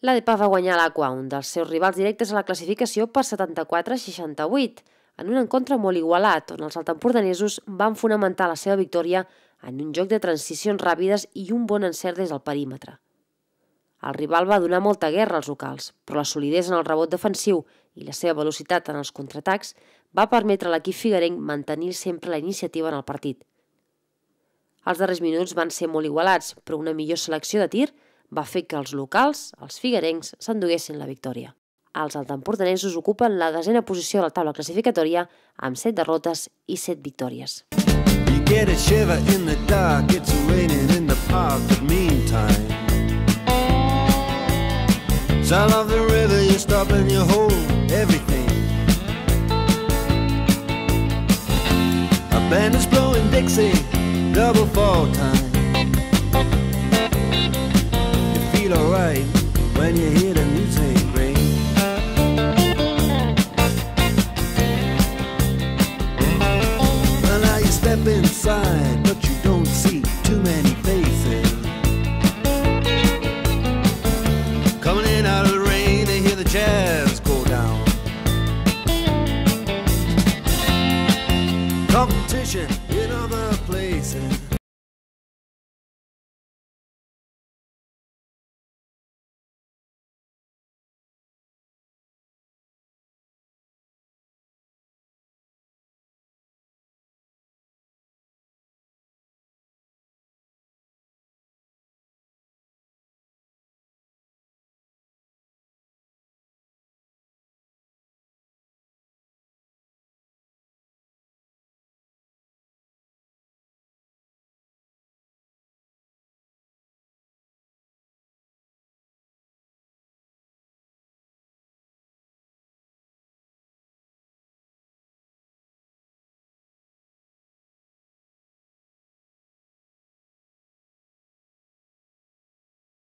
L'ADP va guanyar l'Aqua, un dels seus rivals directes a la classificació, per 74-68, en un encontre molt igualat, on els altempordanesos van fonamentar la seva victòria en un joc de transicions ràpides i un bon encert des del perímetre. El rival va donar molta guerra als locals, però la solidesa en el rebot defensiu i la seva velocitat en els contraatacs va permetre a l'equip figuerenc mantenir sempre la iniciativa en el partit. Els darrers minuts van ser molt igualats, però una millor selecció de tir va fer que els locals, els figuerencs, s'enduguessin la victòria. Els altempordanesos ocupen la 10a posició de la taula classificatòria amb 7 derrotes i 7 victòries. You get a shiver in the dark, it's raining in the park, but meantime sound of the river, you stop and you hold everything. A band is blowing Dixie, double fall time. You feel alright when you hear the